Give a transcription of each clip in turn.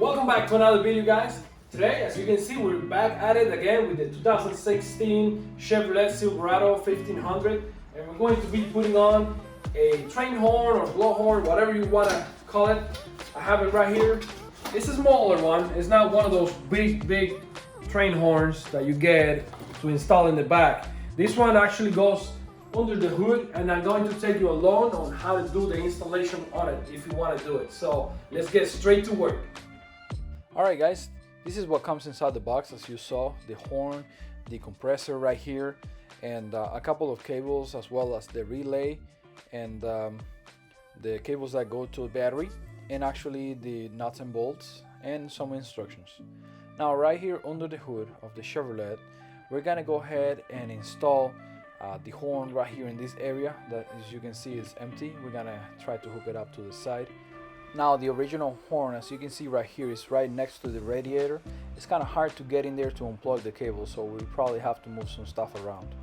Welcome back to another video, guys. Today, as you can see, we're back at it again with the 2016 Chevrolet Silverado 1500, and we're going to be putting on a train horn or blow horn, whatever you want to call it. I have it right here. It's a smaller one. It's not one of those big train horns that you get to install in the back. This one actually goes under the hood, and I'm going to take you along on how to do the installation on it if you want to do it. So let's get straight to work. Alright guys, this is what comes inside the box. As you saw, the horn, the compressor right here, and a couple of cables, as well as the relay and the cables that go to the battery, and actually the nuts and bolts and some instructions. Now right here under the hood of the Chevrolet, we're gonna go ahead and install the horn right here in this area that, as you can see, is empty. We're gonna try to hook it up to the side. Now the original horn, as you can see right here, is right next to the radiator. It's kind of hard to get in there to unplug the cable, so we probably have to move some stuff around.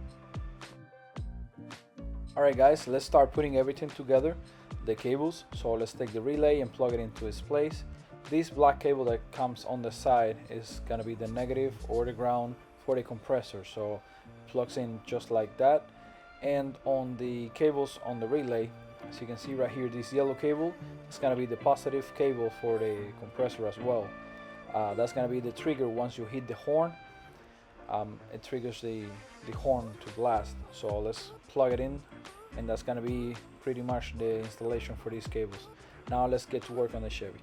Alright guys, let's start putting everything together, the cables. So let's take the relay and plug it into its place. This black cable that comes on the side is gonna be the negative or the ground for the compressor, so plugs in just like that. And on the cables on the relay, as you can see right here, this yellow cable is going to be the positive cable for the compressor as well. That's going to be the trigger. Once you hit the horn, it triggers the horn to blast. So let's plug it in, and that's going to be pretty much the installation for these cables. Now let's get to work on the Chevy.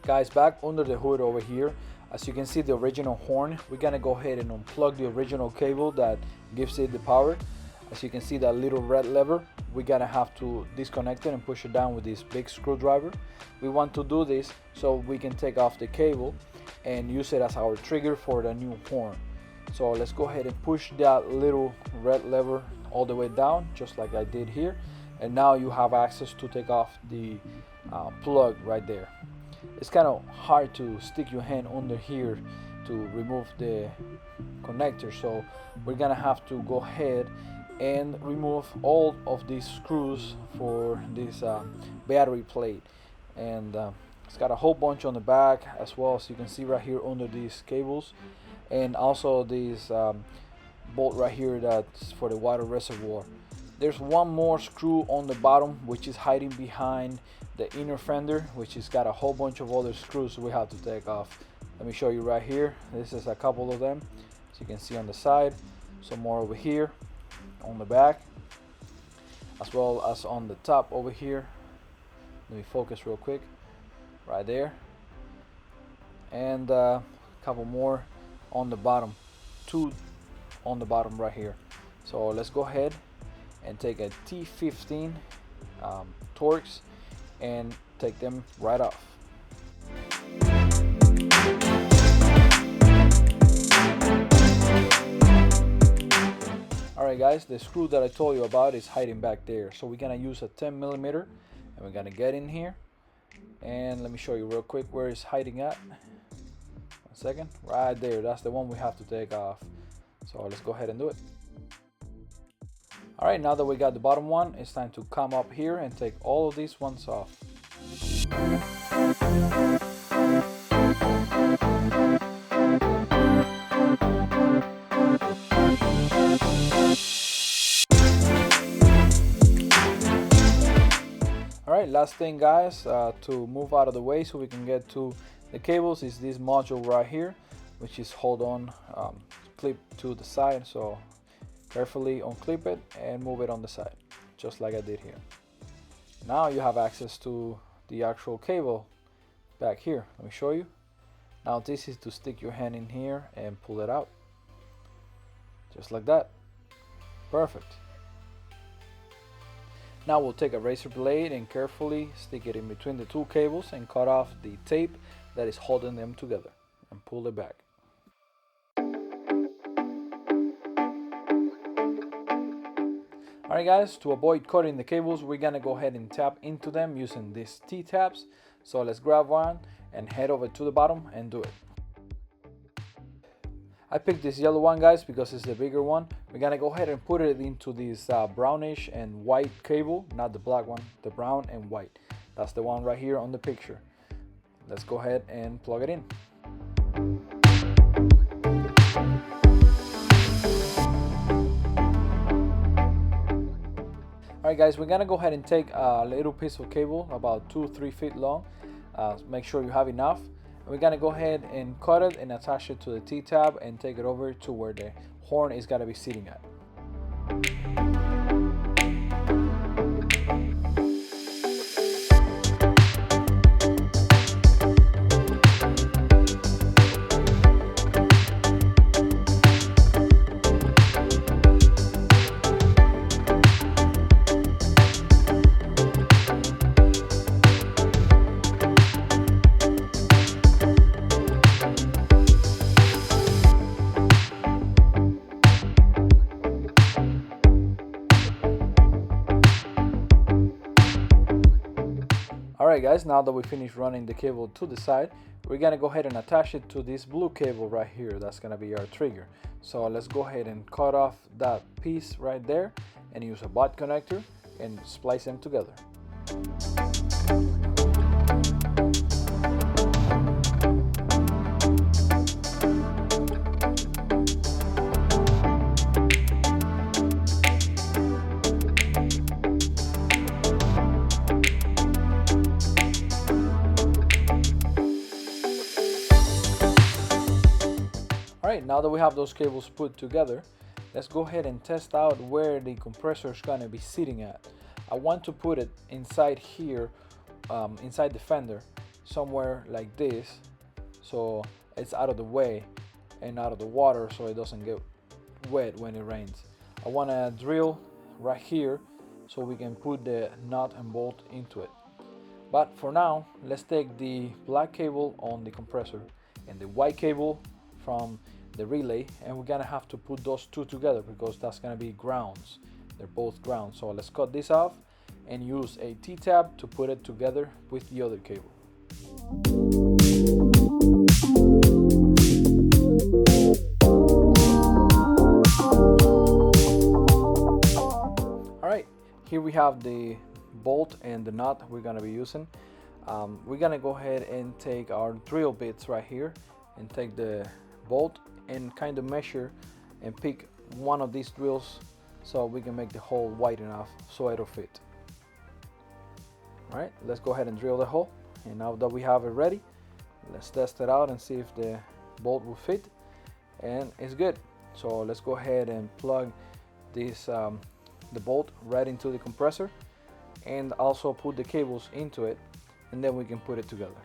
Guys, back under the hood over here, as you can see the original horn, we're going to go ahead and unplug the original cable that gives it the power. As you can see, that little red lever, we're gonna have to disconnect it and push it down with this big screwdriver. We want to do this so we can take off the cable and use it as our trigger for the new horn. So let's go ahead and push that little red lever all the way down, just like I did here, and now you have access to take off the plug right there. It's kind of hard to stick your hand under here to remove the connector, so we're gonna have to go ahead and remove all of these screws for this battery plate, and it's got a whole bunch on the back, as well as you can see right here under these cables, and also this bolt right here that's for the water reservoir. There's one more screw on the bottom which is hiding behind the inner fender, which has got a whole bunch of other screws we have to take off. Let me show you right here. This is a couple of them, as you can see on the side, some more over here on the back, as well as on the top over here. Let me focus real quick, right there, and a couple more on the bottom, two on the bottom right here. So let's go ahead and take a T15 Torx and take them right off. Alright guys, the screw that I told you about is hiding back there, so we're gonna use a 10mm, and we're gonna get in here, and let me show you real quick where it's hiding at. 1 second, right there, that's the one we have to take off. So let's go ahead and do it. Alright, now that we got the bottom one, it's time to come up here and take all of these ones off. Alright, last thing guys, to move out of the way so we can get to the cables, is this module right here, which is hold on, clip to the side. So carefully unclip it and move it on the side, just like I did here. Now you have access to the actual cable back here. Let me show you. Now this is to stick your hand in here and pull it out, just like that. Perfect. Now we'll take a razor blade and carefully stick it in between the two cables and cut off the tape that is holding them together and pull it back. Alright guys, to avoid cutting the cables, we're gonna go ahead and tap into them using these T-taps. So let's grab one and head over to the bottom and do it. I picked this yellow one, guys, because it's the bigger one. We're gonna go ahead and put it into this brownish and white cable, not the black one, the brown and white. That's the one right here on the picture. let's go ahead and plug it in. Alright guys, we're gonna go ahead and take a little piece of cable about 2-3 feet long. Make sure you have enough. We're gonna go ahead and cut it and attach it to the T-tab and take it over to where the horn is gonna be sitting at. Alright guys, now that we finished running the cable to the side, we're gonna go ahead and attach it to this blue cable right here. That's gonna be our trigger. So let's go ahead and cut off that piece right there and use a butt connector and splice them together. Alright, now that we have those cables put together, let's go ahead and test out where the compressor is going to be sitting at. I want to put it inside here, inside the fender, somewhere like this, so it's out of the way and out of the water so it doesn't get wet when it rains. I want to drill right here so we can put the nut and bolt into it. But for now, let's take the black cable on the compressor and the white cable from the relay, and we're gonna have to put those two together because that's gonna be grounds. They're both grounds. So let's cut this off and use a T-tab to put it together with the other cable. Alright, here we have the bolt and the nut we're gonna be using. We're gonna go ahead and take our drill bits right here and take the bolt and kind of measure and pick one of these drills so we can make the hole wide enough so it'll fit. Alright, let's go ahead and drill the hole, and now that we have it ready, let's test it out and see if the bolt will fit, and it's good. So let's go ahead and plug this the bolt right into the compressor and also put the cables into it, and then we can put it together.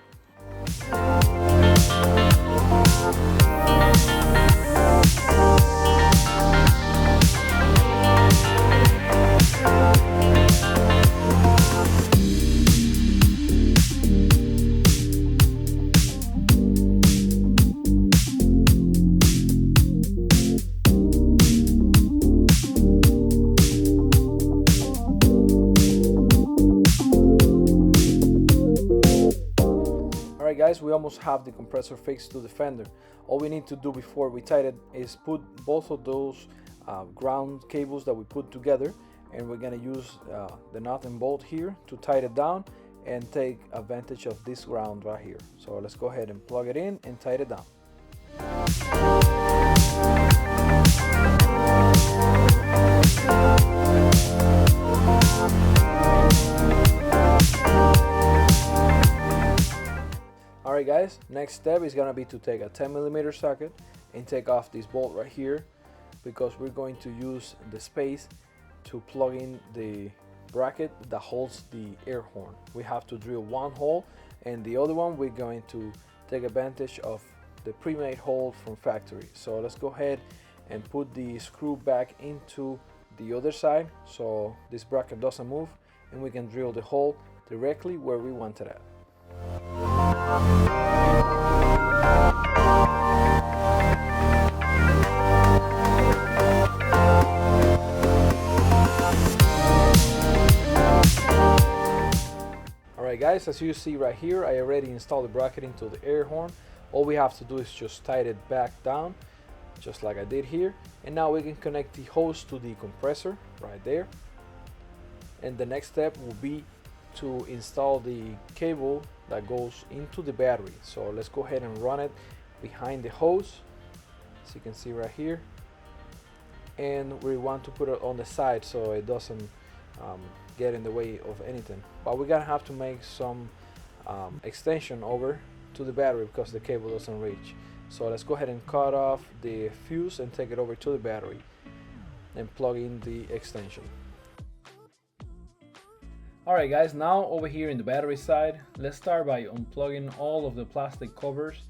Alright guys, we almost have the compressor fixed to the fender. All we need to do before we tighten it is put both of those ground cables that we put together, and we're going to use the nut and bolt here to tighten it down and take advantage of this ground right here. So let's go ahead and plug it in and tighten it down. Alright guys, next step is gonna be to take a 10mm socket and take off this bolt right here, because we're going to use the space to plug in the bracket that holds the air horn. We have to drill one hole, and the other one we're going to take advantage of the pre-made hole from factory. So let's go ahead and put the screw back into the other side so this bracket doesn't move, and we can drill the hole directly where we want it at. Alright guys, as you see right here, I already installed the bracket into the air horn. All we have to do is just tighten it back down, just like I did here, and now we can connect the hose to the compressor right there. And the next step will be to install the cable that goes into the battery. So let's go ahead and run it behind the hose, as you can see right here, and we want to put it on the side so it doesn't get in the way of anything. But we're gonna have to make some extension over to the battery because the cable doesn't reach. So let's go ahead and cut off the fuse and take it over to the battery and plug in the extension. Alright guys, now over here in the battery side, let's start by unplugging all of the plastic covers,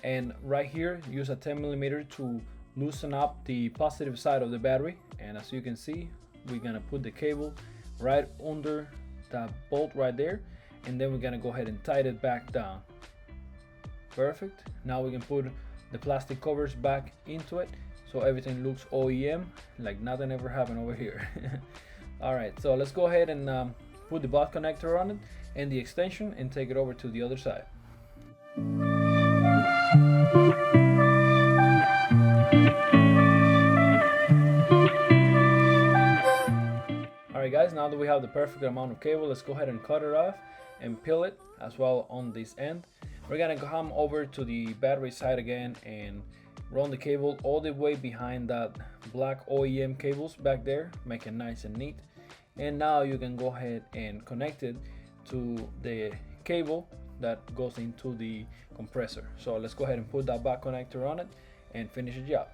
and right here use a 10mm to loosen up the positive side of the battery. And as you can see, we're gonna put the cable right under that bolt right there, and then we're gonna go ahead and tighten it back down. Perfect. Now we can put the plastic covers back into it so everything looks OEM, like nothing ever happened over here. Alright, so let's go ahead and put the butt connector on it and the extension and take it over to the other side. Alright guys, now that we have the perfect amount of cable, let's go ahead and cut it off and peel it as well on this end. We're gonna come over to the battery side again and run the cable all the way behind that black OEM cables back there, make it nice and neat. And now you can go ahead and connect it to the cable that goes into the compressor. So let's go ahead and put that back connector on it and finish the job.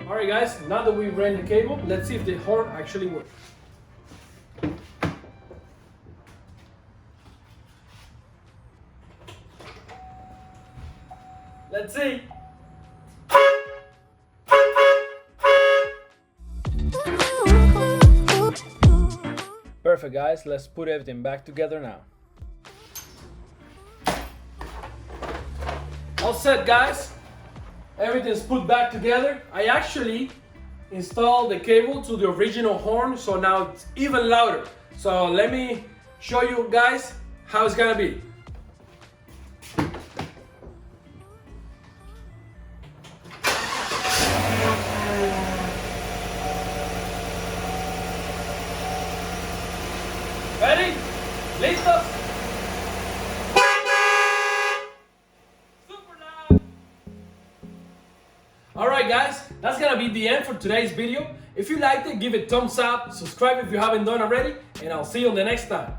Alright guys, now that we ran the cable, let's see if the horn actually works. Let's see. Perfect guys, let's put everything back together now. All set guys, everything's put back together. I actually installed the cable to the original horn, so now it's even louder. So let me show you guys how it's gonna be. Ready? Listos? Super loud! Alright guys, that's gonna be the end for today's video. If you liked it, give it a thumbs up, subscribe if you haven't done already, and I'll see you on the next time.